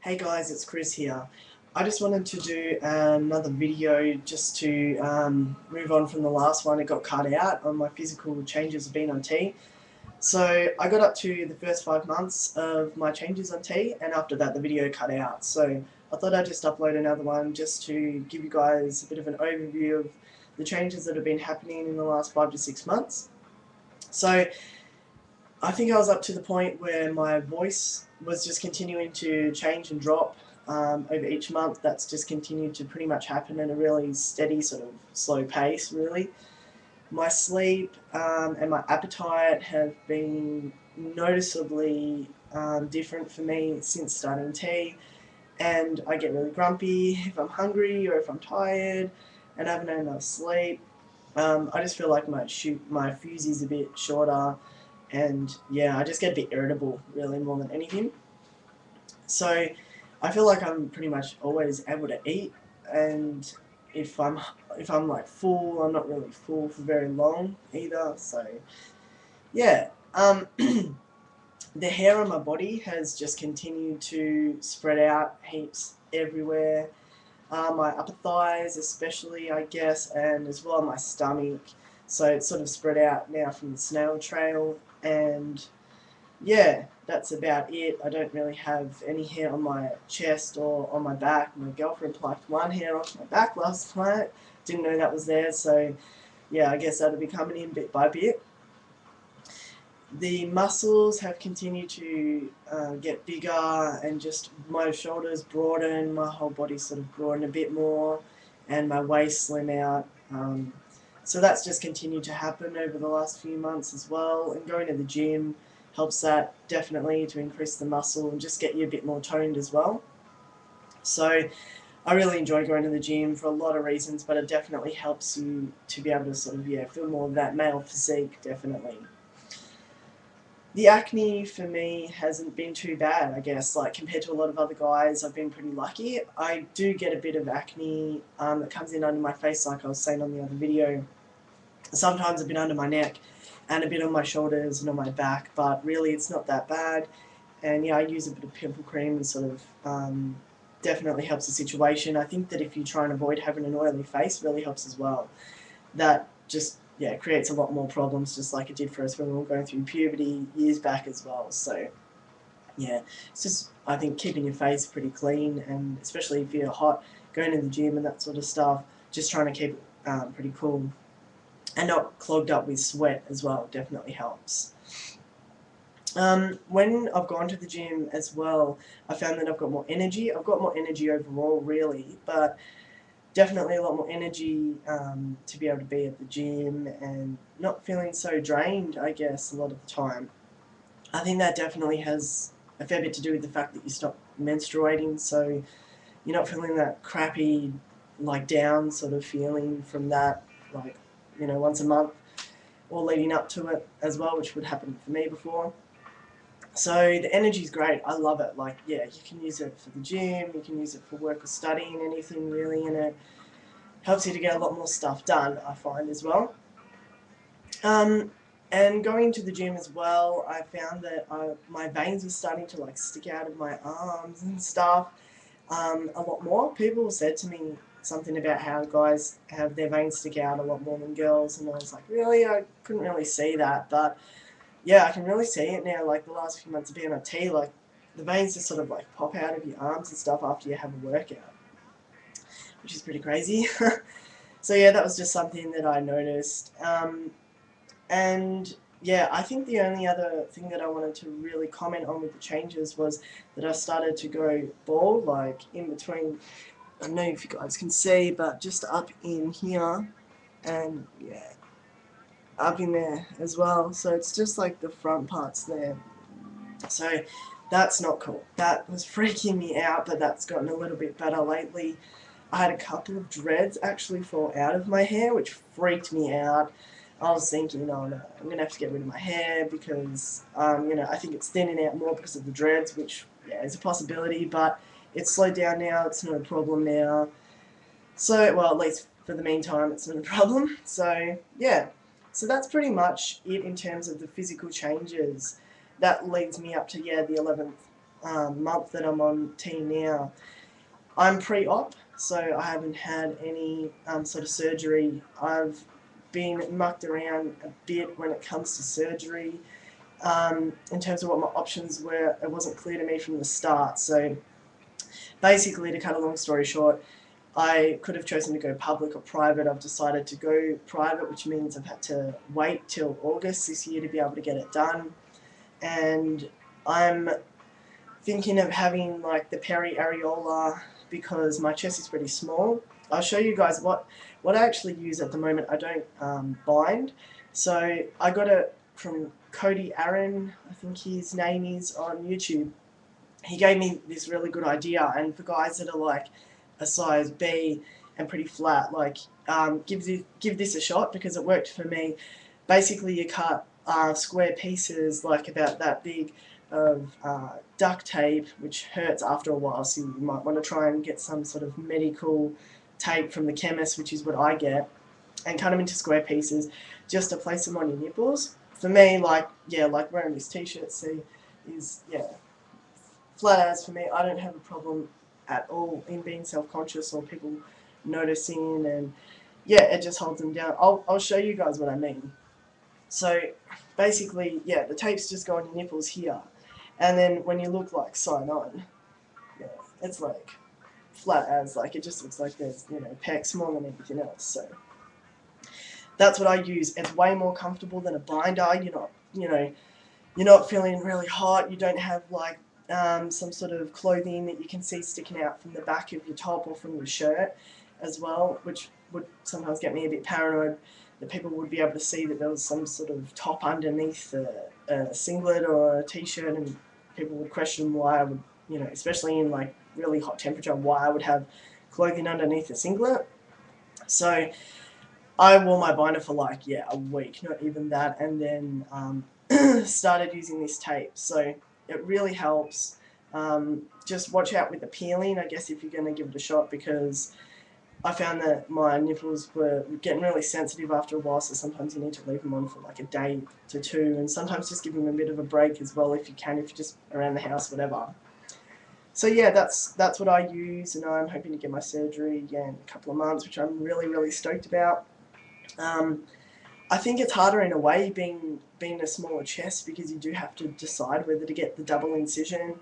Hey guys, it's Chris here. I just wanted to do another video just to move on from the last one. It got cut out on my physical changes of being on T. So I got up to the first 5 months of my changes on T, and after that the video cut out. So I thought I'd just upload another one just to give you guys a bit of an overview of the changes that have been happening in the last 5 to 6 months. So I think I was up to the point where my voice was just continuing to change and drop over each month. That's just continued to pretty much happen at a really steady, sort of slow pace, really. My sleep and my appetite have been noticeably different for me since starting T, and I get really grumpy if I'm hungry or if I'm tired and I haven't had enough sleep. I just feel like my fuse is a bit shorter, and yeah, I just get a bit irritable, really, more than anything. So I feel like I'm pretty much always able to eat, and if I'm if I'm like full, I'm not really full for very long either. So yeah, the hair on my body has just continued to spread out heaps everywhere. My upper thighs especially, I guess, and as well my stomach. So it's sort of spread out now from the snail trail, and yeah, that's about it. I don't really have any hair on my chest or on my back. My girlfriend plucked one hair off my back last night. Didn't know that was there, so yeah, I guess that'll be coming in bit by bit. The muscles have continued to get bigger, and just my shoulders broaden, my whole body sort of broaden a bit more, and my waist slim out. So that's just continued to happen over the last few months as well, and going to the gym helps that definitely to increase the muscle and just get you a bit more toned as well. So I really enjoy going to the gym for a lot of reasons, but it definitely helps you to be able to sort of, yeah, feel more of that male physique, definitely. The acne for me hasn't been too bad, I guess. Like, compared to a lot of other guys, I've been pretty lucky. I do get a bit of acne that comes in under my face, like I was saying on the other video. Sometimes a bit under my neck and a bit on my shoulders and on my back, but really it's not that bad. And yeah, I use a bit of pimple cream and sort of definitely helps the situation. I think that if you try and avoid having an oily face, it really helps as well. That just, yeah, creates a lot more problems, just like it did for us when we were going through puberty years back as well. So yeah, it's just, I think, keeping your face pretty clean, and especially if you're hot, going to the gym and that sort of stuff, just trying to keep it pretty cool and not clogged up with sweat as well, definitely helps. When I've gone to the gym as well, I found that I've got more energy. I've got more energy overall, really, but definitely a lot more energy to be able to be at the gym and not feeling so drained, I guess, a lot of the time. I think that definitely has a fair bit to do with the fact that you stop menstruating, so you're not feeling that crappy, like, down sort of feeling from that, like, once a month, or leading up to it as well, which would happen for me before. So the energy's great. I love it. Like, yeah, you can use it for the gym, you can use it for work or studying, anything really, and it helps you to get a lot more stuff done, I find, as well. Um, and going to the gym as well, I found that my veins were starting to, like, stick out of my arms and stuff a lot more. People said to me something about how guys have their veins stick out a lot more than girls, and I was like, really? I couldn't really see that, but yeah, I can really see it now. Like, the last few months of being on T, like, the veins just sort of like pop out of your arms and stuff after you have a workout, which is pretty crazy. So yeah, that was just something that I noticed. And yeah, I think the only other thing that I wanted to really comment on with the changes was that I started to go bald, like in between. I don't know if you guys can see, but just up in here, and yeah, up in there as well. So it's just like the front parts there. So that's not cool. That was freaking me out, but that's gotten a little bit better lately. I had a couple of dreads actually fall out of my hair, which freaked me out. I was thinking, oh no, I'm going to have to get rid of my hair because, I think it's thinning out more because of the dreads, which, yeah, is a possibility, but it's slowed down now, it's not a problem now. So, well, at least for the meantime, it's not a problem. So, yeah. So that's pretty much it in terms of the physical changes. That leads me up to, yeah, the 11th month that I'm on T now, I'm pre-op, so I haven't had any sort of surgery. I've been mucked around a bit when it comes to surgery. In terms of what my options were, it wasn't clear to me from the start. So basically, to cut a long story short, I could have chosen to go public or private. I've decided to go private, which means I've had to wait till August this year to be able to get it done. And I'm thinking of having like the peri-areola because my chest is pretty small. I'll show you guys what I actually use at the moment. I don't bind. So I got it from Cody Aaron, I think his name is, on YouTube. He gave me this really good idea, and for guys that are like a size B and pretty flat, like give this a shot because it worked for me. Basically, you cut square pieces like about that big of duct tape, which hurts after a while, so you might want to try and get some sort of medical tape from the chemist, which is what I get, and cut them into square pieces just to place them on your nipples. For me, like wearing this t-shirt, see, is flat as for me. I don't have a problem at all in being self-conscious or people noticing, and yeah, it just holds them down. I'll show you guys what I mean. So basically, yeah, the tapes just go on your nipples here, and then when you look like side on, yeah, it's like flat as, like it just looks like there's pecs more than anything else. So that's what I use. It's way more comfortable than a binder. You're not feeling really hot. You don't have like some sort of clothing that you can see sticking out from the back of your top or from your shirt as well, which would sometimes get me a bit paranoid that people would be able to see that there was some sort of top underneath a singlet or a t-shirt, and people would question why I would, especially in like really hot temperature, why I would have clothing underneath a singlet. So I wore my binder for like, a week, not even that, and then started using this tape. So it really helps. Just watch out with the peeling, I guess, if you're going to give it a shot, because I found that my nipples were getting really sensitive after a while, so sometimes you need to leave them on for like a day to two, and sometimes just give them a bit of a break as well if you can, if you're just around the house, whatever. So yeah, that's what I use, and I'm hoping to get my surgery in a couple of months, which I'm really, really stoked about. I think it's harder in a way being a smaller chest, because you do have to decide whether to get the double incision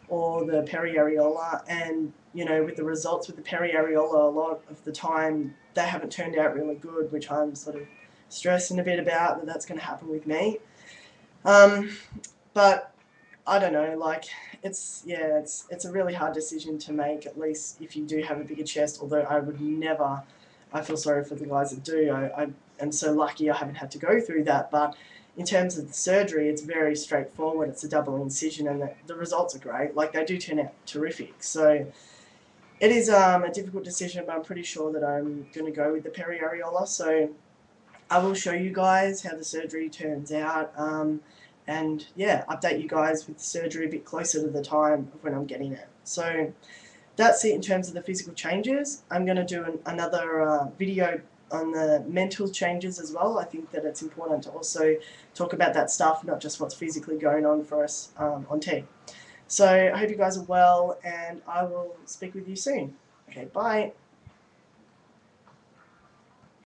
or the peri-areola, and with the results with the peri-areola, a lot of the time they haven't turned out really good, which I'm sort of stressing a bit about that that's going to happen with me. But I don't know, like it's a really hard decision to make, at least if you do have a bigger chest. Although I would never, I feel sorry for the guys that do. I am so lucky I haven't had to go through that, but in terms of the surgery, it's very straightforward. It's a double incision, and the results are great. Like, they do turn out terrific. So it is a difficult decision, but I'm pretty sure that I'm going to go with the peri-areola. So I will show you guys how the surgery turns out, and yeah, update you guys with the surgery a bit closer to the time of when I'm getting it. So that's it in terms of the physical changes. I'm going to do another video on the mental changes as well. I think that it's important to also talk about that stuff, not just what's physically going on for us on team. So I hope you guys are well, and I will speak with you soon. Okay, bye.